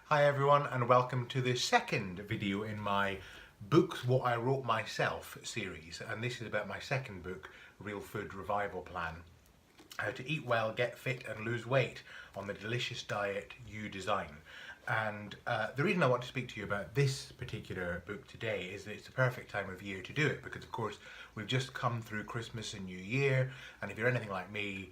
Hi everyone, and welcome to the second video in my Books What I Wrote Myself series, and this is about my second book, Real Food Revival Plan: How to Eat Well, Get Fit and Lose Weight on the Delicious Diet You Design. And the reason I want to speak to you about this particular book today is that it's the perfect time of year to do it, because of course we've just come through Christmas and New Year, and if you're anything like me,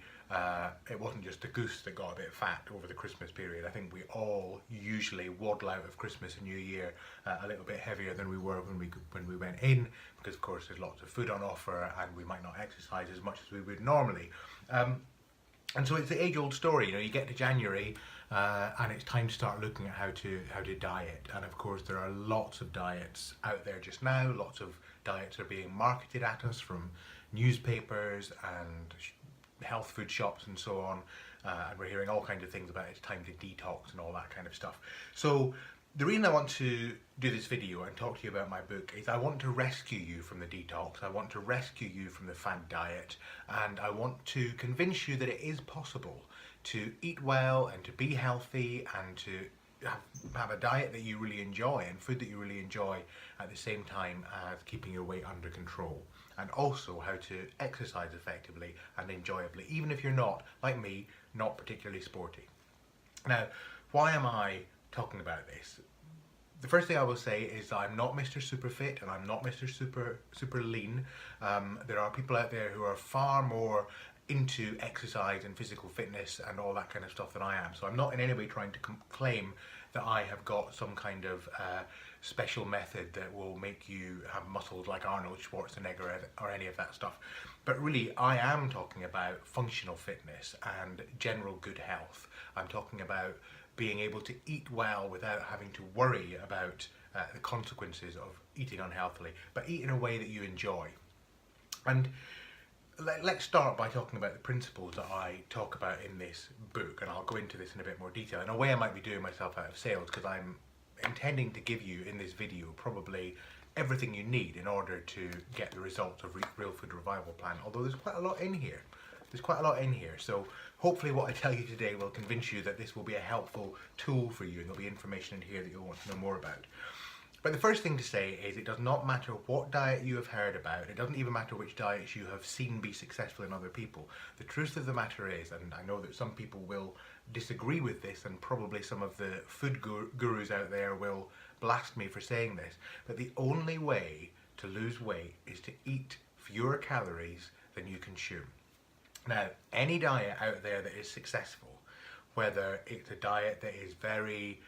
it wasn't just the goose that got a bit fat over the Christmas period. I think we all usually waddle out of Christmas and New Year a little bit heavier than we were when we went in, because of course there's lots of food on offer and we might not exercise as much as we would normally. And so it's the age-old story. You get to January and it's time to start looking at how to diet. And of course there are lots of diets out there just now. Lots of diets are being marketed at us from newspapers and health food shops and so on. And we're hearing all kinds of things about it's time to detox and all that kind of stuff. So the reason I want to do this video and talk to you about my book is I want to rescue you from the detox, I want to rescue you from the fad diet, and I want to convince you that it is possible to eat well and to be healthy and to have a diet that you really enjoy and food that you really enjoy at the same time as keeping your weight under control, and also how to exercise effectively and enjoyably, even if you're not, like me, not particularly sporty. Now, why am I talking about this? The first thing I will say is I'm not Mr. Super Fit and I'm not Mr. Super Lean. There are people out there who are far more into exercise and physical fitness and all that kind of stuff than I am. So I'm not in any way trying to claim that I have got some kind of special method that will make you have muscles like Arnold Schwarzenegger or any of that stuff. But really, I am talking about functional fitness and general good health. I'm talking about being able to eat well without having to worry about the consequences of eating unhealthily, but eat in a way that you enjoy. And let's start by talking about the principles that I talk about in this book, and I'll go into this in a bit more detail. In a way I might be doing myself out of sales, because I'm intending to give you in this video probably everything you need in order to get the results of Real Food Revival Plan, although there's quite a lot in here. So hopefully what I tell you today will convince you that this will be a helpful tool for you, and there'll be information in here that you'll want to know more about. But the first thing to say is it does not matter what diet you have heard about, it doesn't even matter which diets you have seen be successful in other people. The truth of the matter is, and I know that some people will disagree with this, and probably some of the food gurus out there will blast me for saying this, but the only way to lose weight is to eat fewer calories than you consume. Now, any diet out there that is successful, whether it's a diet that is very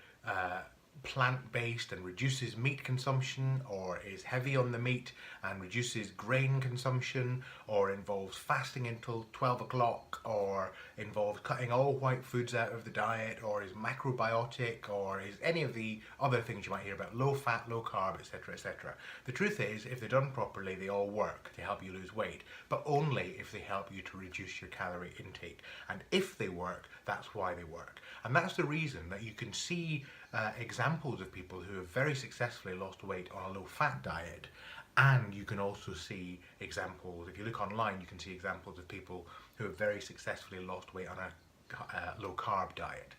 plant-based and reduces meat consumption, or is heavy on the meat and reduces grain consumption, or involves fasting until 12 o'clock, or involves cutting all white foods out of the diet, or is macrobiotic, or is any of the other things you might hear about, low fat, low carb, etc, etc. The truth is, if they're done properly, they all work to help you lose weight, but only if they help you to reduce your calorie intake. And if they work, that's why they work. And that's the reason that you can see examples of people who have very successfully lost weight on a low-fat diet, and you can also see examples, if you look online, you can see examples of people who have very successfully lost weight on a low-carb diet.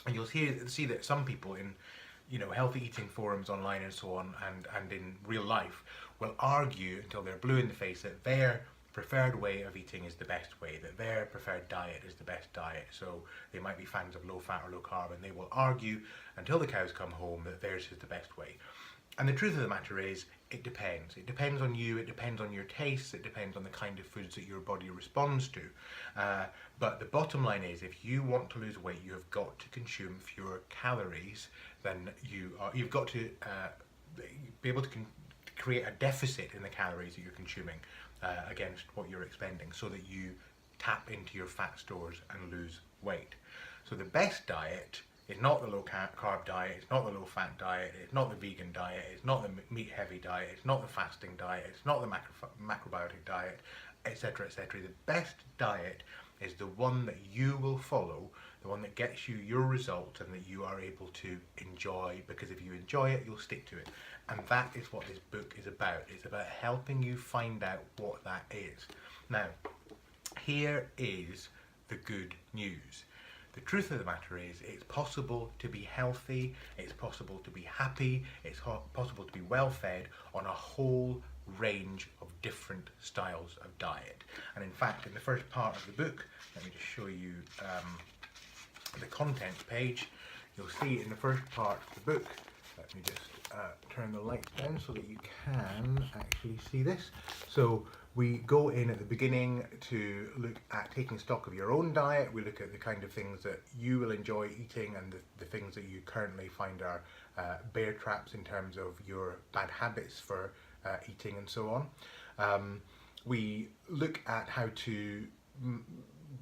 And you'll see that some people in healthy eating forums online and so on, and in real life, will argue until they're blue in the face that their preferred way of eating is the best way, that their preferred diet is the best diet. So they might be fans of low fat or low carb, and they will argue until the cows come home that theirs is the best way. And the truth of the matter is, it depends. It depends on you, it depends on your tastes, it depends on the kind of foods that your body responds to. But the bottom line is, if you want to lose weight, you have got to consume fewer calories than you've got to be able to create a deficit in the calories that you're consuming against what you're expending, so that you tap into your fat stores and lose weight. So the best diet is not the low carb diet, it's not the low fat diet, it's not the vegan diet, it's not the meat heavy diet, it's not the fasting diet, it's not the macrobiotic diet, etc, etc. The best diet is the one that you will follow, the one that gets you your results and that you are able to enjoy, because if you enjoy it, you'll stick to it. And that is what this book is about. It's about helping you find out what that is. Now, here is the good news. The truth of the matter is, it's possible to be healthy, it's possible to be happy, it's possible to be well fed on a whole range of different styles of diet. And in fact, in the first part of the book, let me just show you the contents page. You'll see in the first part of the book, let me just turn the lights down so that you can actually see this. So we go in at the beginning to look at taking stock of your own diet. We look at the kind of things that you will enjoy eating and the things that you currently find are bear traps in terms of your bad habits for eating and so on. We look at how to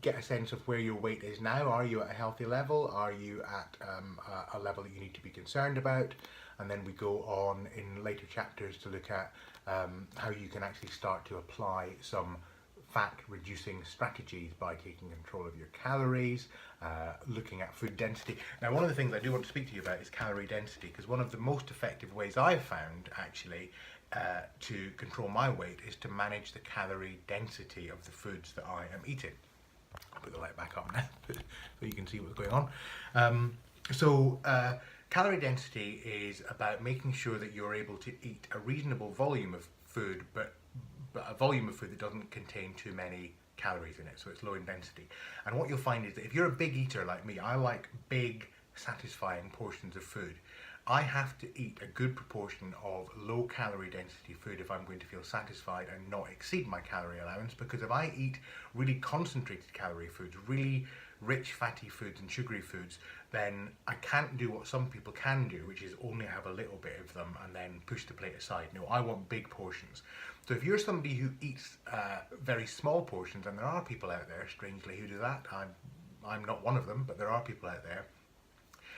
get a sense of where your weight is now. Are you at a healthy level? Are you at a level that you need to be concerned about? And then we go on in later chapters to look at how you can actually start to apply some fat reducing strategies by taking control of your calories, looking at food density. Now, one of the things I do want to speak to you about is calorie density, because one of the most effective ways I've found actually to control my weight is to manage the calorie density of the foods that I am eating. I'll put the light back up now so you can see what's going on. Calorie density is about making sure that you're able to eat a reasonable volume of food, but a volume of food that doesn't contain too many calories in it, so it's low in density. And what you'll find is that if you're a big eater like me, I like big, satisfying portions of food. I have to eat a good proportion of low calorie density food if I'm going to feel satisfied and not exceed my calorie allowance, because if I eat really concentrated calorie foods, really rich fatty foods and sugary foods, then I can't do what some people can do, which is only have a little bit of them and then push the plate aside. No, I want big portions. So if you're somebody who eats very small portions, and there are people out there, strangely, who do that, I'm not one of them, but there are people out there,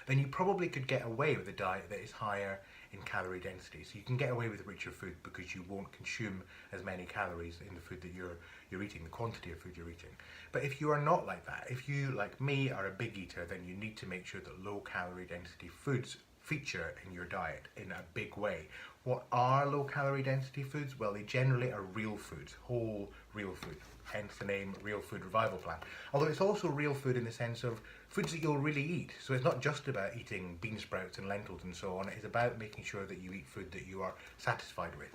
then you probably could get away with a diet that is higher in calorie density. So you can get away with richer food because you won't consume as many calories in the food that you're eating, the quantity of food you're eating. But if you are not like that, if you, like me, are a big eater, then you need to make sure that low calorie density foods feature in your diet in a big way. What are low calorie density foods? Well, they generally are real foods, whole real food, hence the name Real Food Revival Plan. Although it's also real food in the sense of foods that you'll really eat. So it's not just about eating bean sprouts and lentils and so on, it's about making sure that you eat food that you are satisfied with.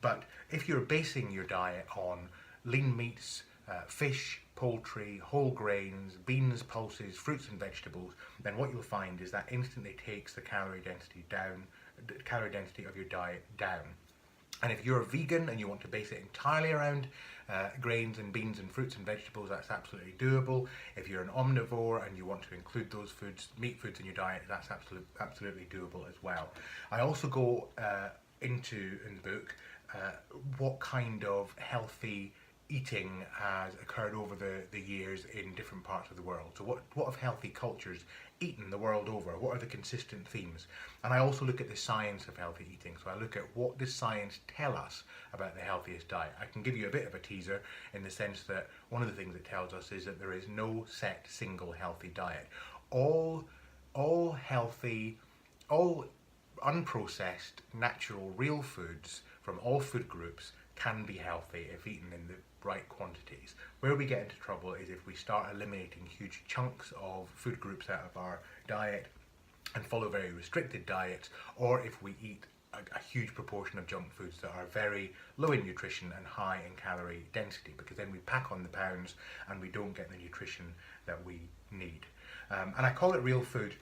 But if you're basing your diet on lean meats, fish, poultry, whole grains, beans, pulses, fruits and vegetables, then what you'll find is that instantly takes the calorie density down, the calorie density of your diet down. And if you're a vegan and you want to base it entirely around grains and beans and fruits and vegetables, that's absolutely doable. If you're an omnivore and you want to include those foods, meat foods in your diet, that's absolutely doable as well. I also go into in the book what kind of healthy eating has occurred over the years in different parts of the world. So what have healthy cultures eaten the world over? What are the consistent themes? And I also look at the science of healthy eating. So I look at what does science tell us about the healthiest diet. I can give you a bit of a teaser in the sense that one of the things it tells us is that there is no set single healthy diet. All healthy, all unprocessed, natural, real foods from all food groups can be healthy if eaten in the right quantities. Where we get into trouble is if we start eliminating huge chunks of food groups out of our diet and follow very restricted diets, or if we eat a huge proportion of junk foods that are very low in nutrition and high in calorie density, because then we pack on the pounds and we don't get the nutrition that we need. And I call it Real Food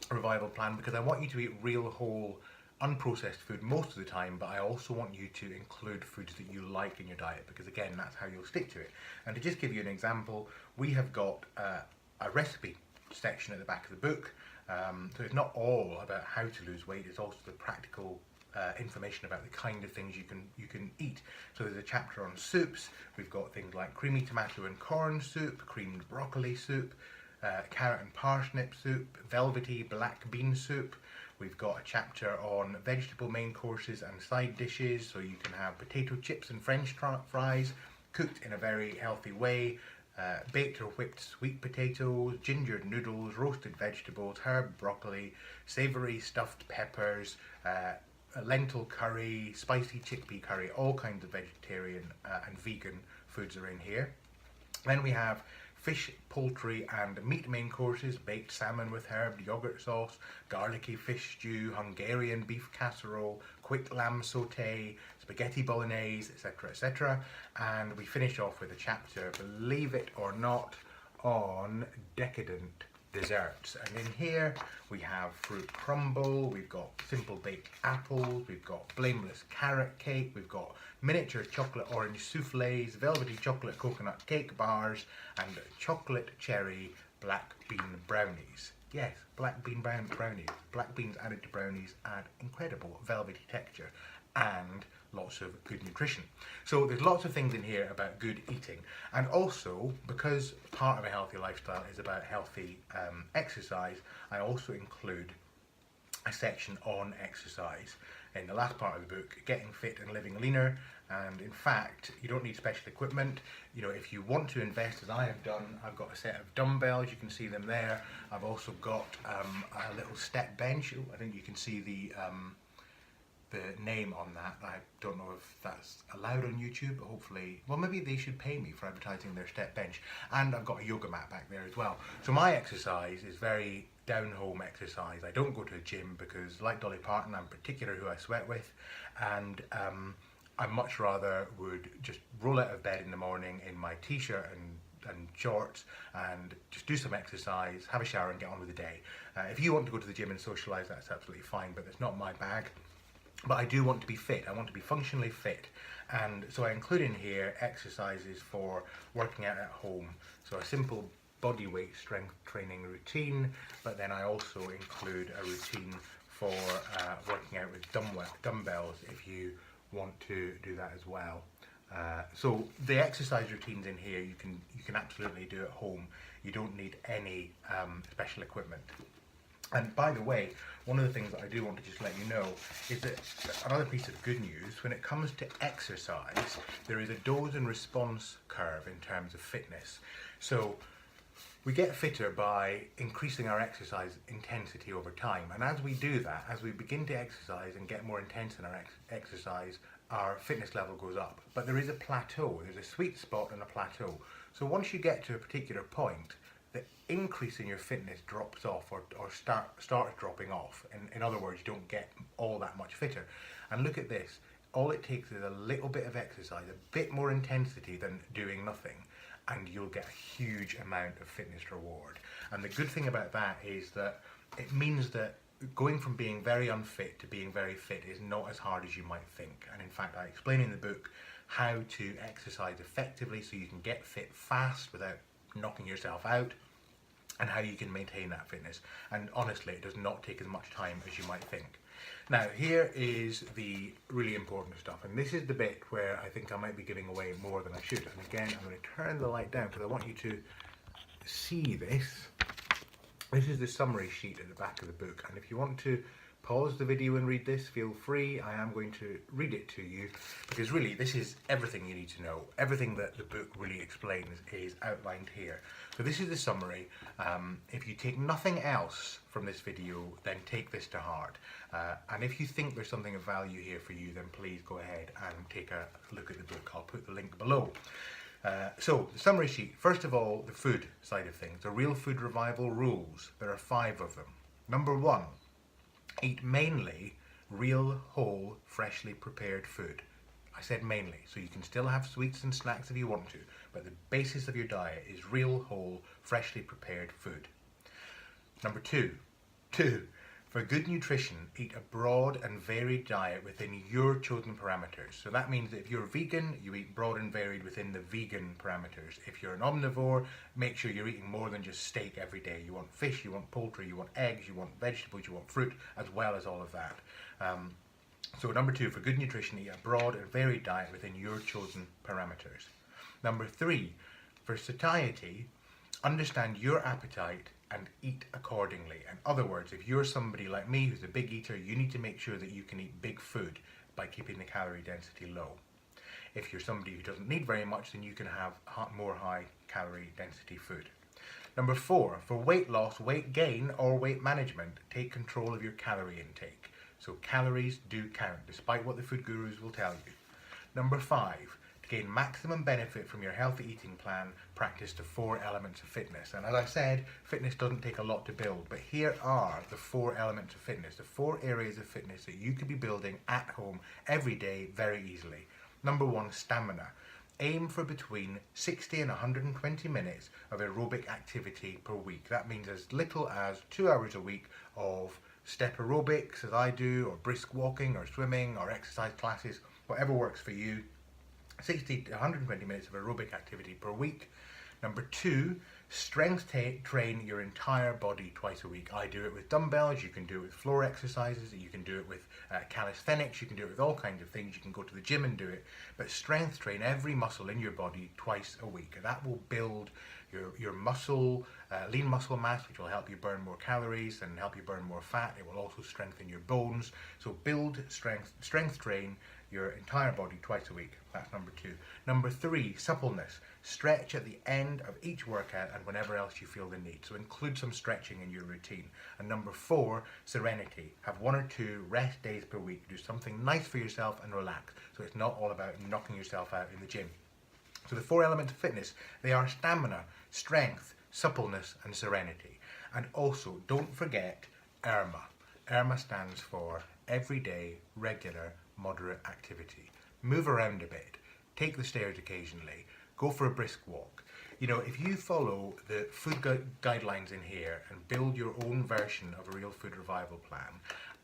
Revival Plan because I want you to eat real, whole, unprocessed food most of the time, but I also want you to include foods that you like in your diet, because again, that's how you'll stick to it. And to just give you an example, we have got a recipe section at the back of the book. So it's not all about how to lose weight, it's also the practical information about the kind of things you can eat. So there's a chapter on soups. We've got things like creamy tomato and corn soup, creamed broccoli soup, carrot and parsnip soup, velvety black bean soup. We've got a chapter on vegetable main courses and side dishes, so you can have potato chips and French fries cooked in a very healthy way, baked or whipped sweet potatoes, gingered noodles, roasted vegetables, herb broccoli, savoury stuffed peppers, a lentil curry, spicy chickpea curry, all kinds of vegetarian and vegan foods are in here. Then we have fish, poultry and meat main courses, baked salmon with herb, yogurt sauce, garlicky fish stew, Hungarian beef casserole, quick lamb sauté, spaghetti bolognese, etc, etc. And we finish off with a chapter, believe it or not, on decadent desserts. And in here we have fruit crumble, we've got simple baked apples, we've got blameless carrot cake, we've got miniature chocolate orange soufflés, velvety chocolate coconut cake bars and chocolate cherry black bean brownies. Yes, black bean brownies. Black beans added to brownies add incredible velvety texture and lots of good nutrition. So there's lots of things in here about good eating, and also because part of a healthy lifestyle is about healthy exercise, I also include a section on exercise in the last part of the book, getting fit and living leaner. And in fact, you don't need special equipment. You know, if you want to invest, as I have done, I've got a set of dumbbells, you can see them there. I've also got a little step bench. I think you can see the name on that. I don't know if that's allowed on YouTube, but hopefully, well, maybe they should pay me for advertising their step bench. And I've got a yoga mat back there as well. So my exercise is very down-home exercise. I don't go to a gym because, like Dolly Parton, I'm particular who I sweat with, and I much rather would just roll out of bed in the morning in my t-shirt and shorts and just do some exercise, have a shower and get on with the day. If you want to go to the gym and socialise, that's absolutely fine, but that's not my bag. But I do want to be fit. I want to be functionally fit, and so I include in here exercises for working out at home. So a simple body weight strength training routine, but then I also include a routine for working out with dumbbells if you want to do that as well. So the exercise routines in here you can absolutely do at home. You don't need any special equipment. And by the way, one of the things that I do want to just let you know is that another piece of good news, when it comes to exercise, there is a dose and response curve in terms of fitness. So we get fitter by increasing our exercise intensity over time. And as we do that, as we begin to exercise and get more intense in our exercise, our fitness level goes up. But there is a plateau, there's a sweet spot and a plateau. So once you get to a particular point, the increase in your fitness drops off or starts dropping off. In other words, you don't get all that much fitter. And look at this, all it takes is a little bit of exercise, a bit more intensity than doing nothing, and you'll get a huge amount of fitness reward. And the good thing about that is that it means that going from being very unfit to being very fit is not as hard as you might think. And in fact, I explain in the book how to exercise effectively so you can get fit fast without knocking yourself out, and how you can maintain that fitness. And honestly, it does not take as much time as you might think. Now, here is the really important stuff, and this is the bit where I think I might be giving away more than I should. And again, I'm going to turn the light down because I want you to see this. This is the summary sheet at the back of the book, and if you want to pause the video and read this, feel free. I am going to read it to you because really this is everything you need to know. Everything that the book really explains is outlined here. So this is the summary. If you take nothing else from this video, then take this to heart. And if you think there's something of value here for you, then please go ahead and take a look at the book. I'll put the link below. So the summary sheet, first of all, the food side of things. The Real Food Revival rules. There are 5 of them. Number 1, eat mainly real, whole, freshly prepared food. I said mainly, so you can still have sweets and snacks if you want to, but the basis of your diet is real, whole, freshly prepared food. Number 2, for good nutrition, eat a broad and varied diet within your chosen parameters. So that means that if you're vegan, you eat broad and varied within the vegan parameters. If you're an omnivore, make sure you're eating more than just steak every day. You want fish, you want poultry, you want eggs, you want vegetables, you want fruit, as well as all of that. So number 2, for good nutrition, eat a broad and varied diet within your chosen parameters. Number 3, for satiety, understand your appetite and eat accordingly. In other words, if you're somebody like me who's a big eater, you need to make sure that you can eat big food by keeping the calorie density low. If you're somebody who doesn't need very much, then you can have more high calorie density food. Number 4, for weight loss, weight gain, or weight management, take control of your calorie intake. So calories do count, despite what the food gurus will tell you. Number 5, To gain maximum benefit from your healthy eating plan, practice the 4 elements of fitness. And as I said, fitness doesn't take a lot to build, but here are the 4 elements of fitness, the 4 areas of fitness that you could be building at home every day very easily. Number 1, stamina. Aim for between 60 and 120 minutes of aerobic activity per week. That means as little as 2 hours a week of step aerobics, as I do, or brisk walking, or swimming, or exercise classes, whatever works for you. 60 to 120 minutes of aerobic activity per week. Number 2, strength train your entire body twice a week. I do it with dumbbells, you can do it with floor exercises, you can do it with calisthenics, you can do it with all kinds of things, you can go to the gym and do it, but strength train every muscle in your body twice a week. And that will build your muscle, lean muscle mass, which will help you burn more calories and help you burn more fat. It will also strengthen your bones. So build strength train your entire body twice a week. That's number 2. Number 3, suppleness. Stretch at the end of each workout and whenever else you feel the need. So include some stretching in your routine. And number 4, serenity. Have 1 or 2 rest days per week. Do something nice for yourself and relax. So it's not all about knocking yourself out in the gym. So the 4 elements of fitness, they are stamina, strength, suppleness and serenity. And also don't forget IRMA. IRMA stands for everyday, regular, moderate activity. Move around a bit, take the stairs occasionally, go for a brisk walk. You know, if you follow the food guidelines in here and build your own version of a real food revival plan,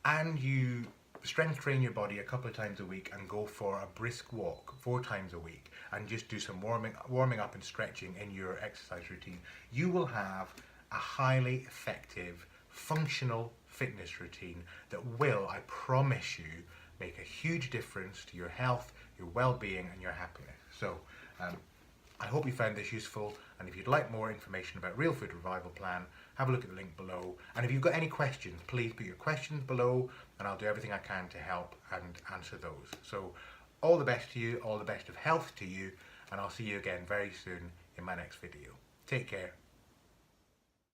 and you strength train your body a couple of times a week and go for a brisk walk 4 times a week and just do some warming up and stretching in your exercise routine, you will have a highly effective, functional fitness routine that will, I promise you, make a huge difference to your health, your well-being and your happiness. So I hope you found this useful, and if you'd like more information about Real Food Revival Plan, have a look at the link below. And if you've got any questions, please put your questions below and I'll do everything I can to help and answer those. So all the best to you, all the best of health to you, and I'll see you again very soon in my next video. Take care.